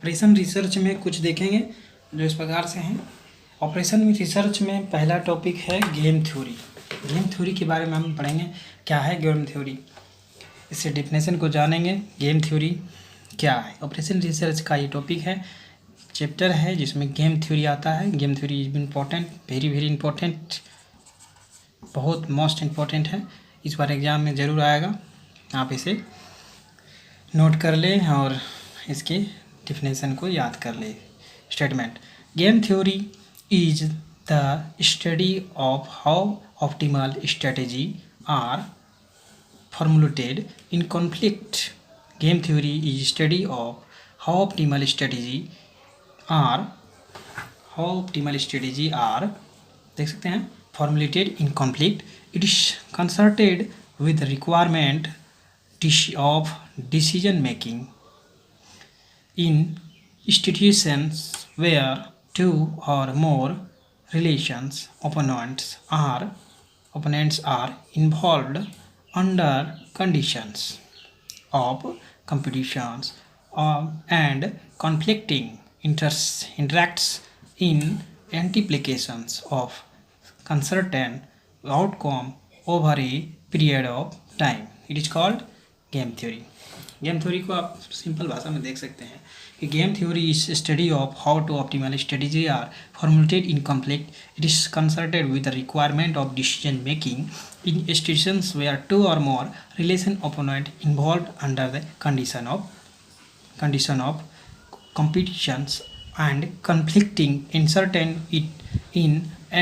Operation research में कुछ देखेंगे जो इस प्रकार से हैं। ऑपरेशन रिसर्च में पहला टॉपिक है गेम थ्योरी। गेम थ्योरी के बारे में हम पढ़ेंगे क्या है गेम थ्योरी, इससे डिफिनेशन को जानेंगे। गेम थ्योरी क्या है, ऑपरेशन रिसर्च का ये टॉपिक है, चैप्टर है जिसमें गेम थ्योरी आता है। Game theory is important, very important, बहुत मोस्ट इम्पॉर्टेंट है। इस बार एग्ज़ाम में ज़रूर आएगा, आप इसे नोट कर लें और इसके डिफिनेशन को याद कर ले। Statement: game theory is the study of how optimal strategy are formulated in conflict. Game theory is study of how optimal strategy are देख सकते हैं formulated in conflict. It is concerted with the requirement of decision making in institutions where two or more opponents are involved under conditions of competitions and conflicting interests in implications of uncertain outcome over a period of time. It is called game theory. Game theory को आप simple भाषा में देख सकते हैं कि game theory is study of how to optimal strategy are formulated in conflict. It is consulted with the requirement of decision making in institutions where two or more relation opponent involved under the condition of competitions and conflicting in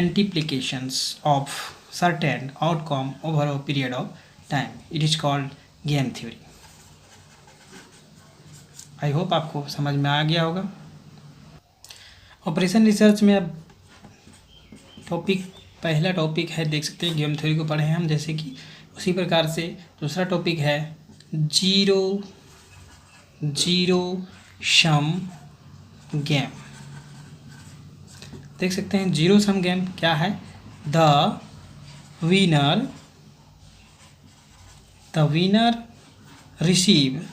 implications of certain outcome over a period of time. It is called game theory. I hope आपको समझ में आ गया होगा। Operation research में अब पहला topic है, देख सकते हैं गेम थ्योरी को पढ़े हैं हम, जैसे कि उसी प्रकार से दूसरा टॉपिक है जीरो सम गेम। देख सकते हैं जीरो सम गेम क्या है। The winner receives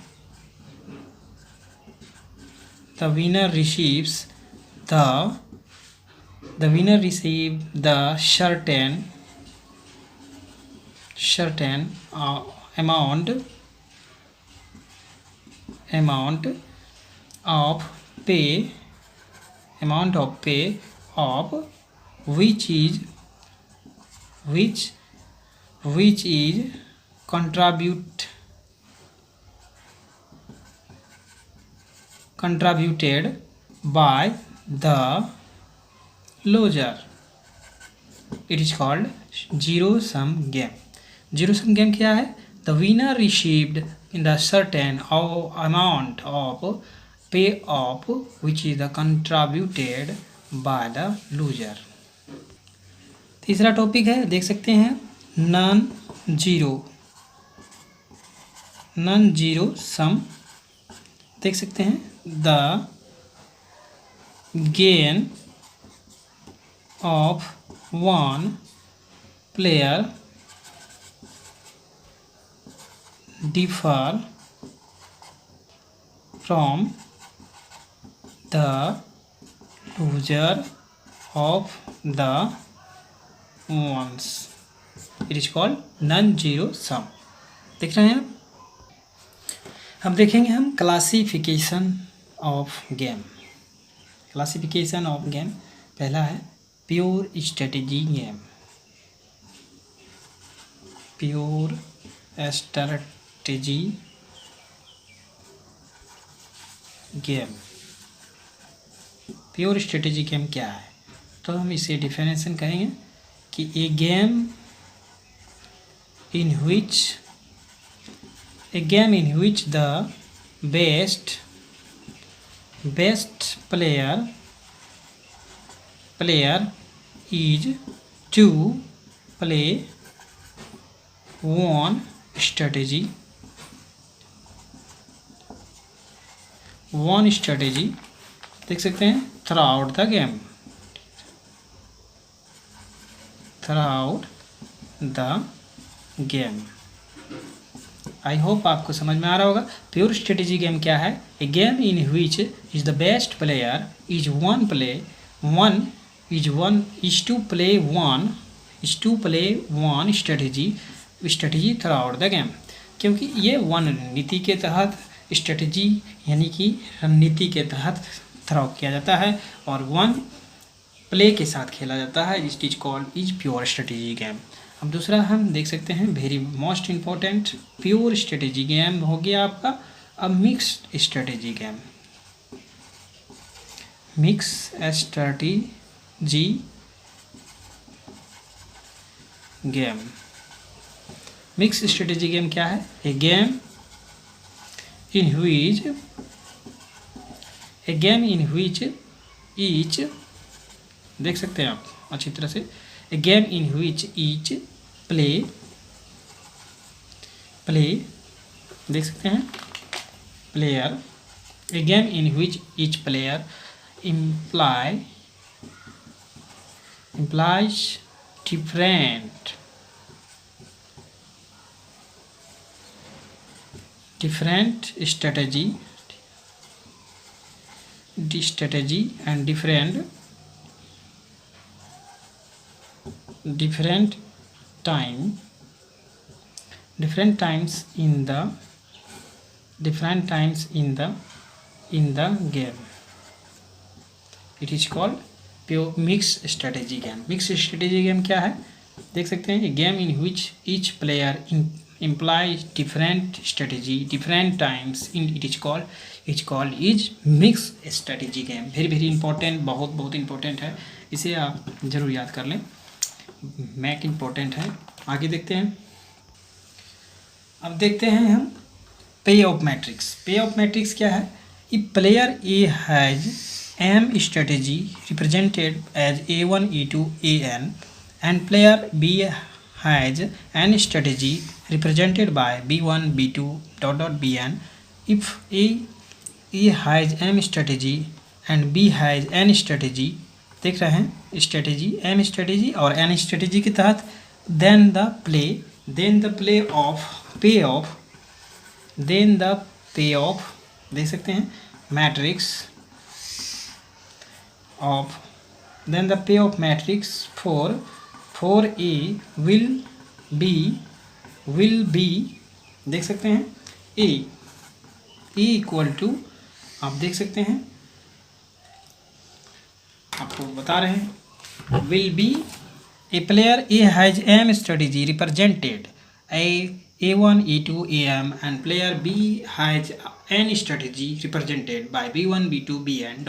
the certain amount of pay of which is contributed by the loser. It is called zero sum game. Zero sum game क्या है? The winner received in the certain amount of pay of which is contributed by the loser. तीसरा topic है, देख सकते हैं non zero sum. देख सकते हैं the gain of one player differ from the loser of the ones. It is called non-zero sum. देख रहे हैं हम देखेंगे हम classification of game. Classification of game पहला है pure strategy game. Pure strategy game क्या है, तो हम इसे डिफिनेशन करेंगे कि a game in which the best player is to play one strategy देख सकते हैं throughout the game I hope आपको समझ में आ रहा होगा। प्योर स्ट्रेटेजी गेम क्या है? A game in which is the best player is to play one strategy throughout the game. क्योंकि ये रणनीति के तहत, स्ट्रेटेजी यानी कि रणनीति के तहत थ्रो किया जाता है और वन प्ले के साथ खेला जाता है। It is called is pure strategy game. अब दूसरा हम देख सकते हैं very most important pure strategy game हो गया आपका अब mixed strategy game. Mix strategy game. Mix strategy game क्या है? A game in which each, देख सकते हैं आप अच्छी तरह से, a game in which each play, देख सकते हैं player, a game in which each player implies different strategy and different times in the game. It is called pure mix strategy game. Mix strategy game क्या है? देख सकते हैं, game in which each player implies different strategy different times in it is called mix strategy game. Very important, बहुत important है, इसे आप जरूर याद कर लें, मैक इम्पोर्टेंट है। आगे देखते हैं। अब देखते हैं हम पे ऑफ मैट्रिक्स। पे ऑफ मैट्रिक्स क्या है? If player A has M strategy represented as A1, A2, AN and player B has N strategy represented by B1, B2, .bn. If A has M strategy and B has N strategy, देख रहे हैं strategy, M strategy और N strategy के तहत then the payoff देख सकते हैं matrix of then the payoff matrix for A will be देख सकते हैं A इक्वल टू, आप देख सकते हैं, आपको बता रहे हैं, will be a player A has M strategy represented A1, A2, AM and player B has N strategy represented by B1, B2, Bn ...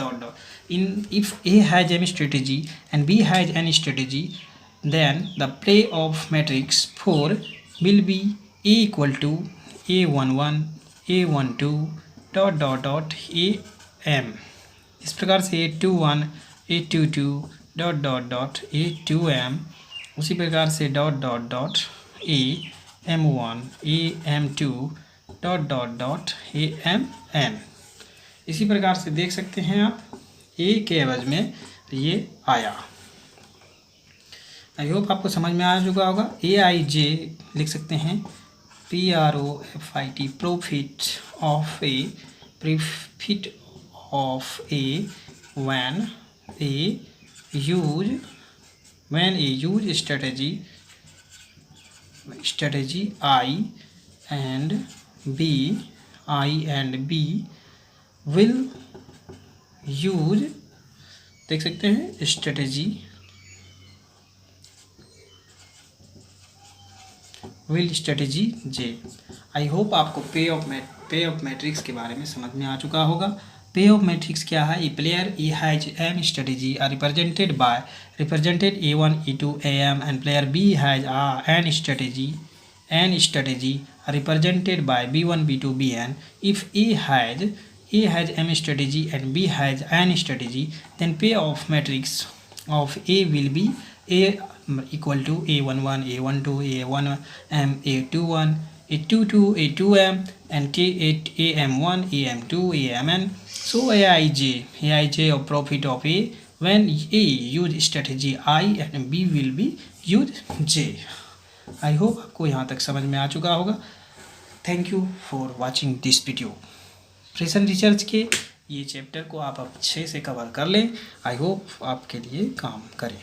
If A has M strategy and B has N strategy, then the payoff matrix for will be A equal to A11, A12, ... AM। इस प्रकार से A21, A22, ... A2M, उसी प्रकार से ... AM1, AM2, ... AMN। इसी प्रकार से देख सकते हैं आप ए के एवज में ये आया। आई होप आपको समझ में आ चुका होगा। AIJ लिख सकते हैं PROFIT, profit of A when a use strategy I and B will use, देख सकते हैं स्ट्रेटेजी J। आई होप आपको पे ऑफ मैट्रिक्स के बारे में समझ में आ चुका होगा। पे ऑफ मैट्रिक्स क्या है? A player A has M strategy are represented A1, A2, AM and player B has N strategy represented by B1, B2, Bn. If A has M strategy and B has N strategy, then payoff matrix of A will be A equal to A11, A12, A1M, A21, A22, A2M and AM1, AM2, AMN. So AIJ of profit of A when A use strategy I and B will be use J। I hope आपको यहाँ तक समझ में आ चुका होगा। Thank you for watching this video. Present research के ये chapter को आप अच्छे से कवर कर लें। आई होप आपके लिए काम करे।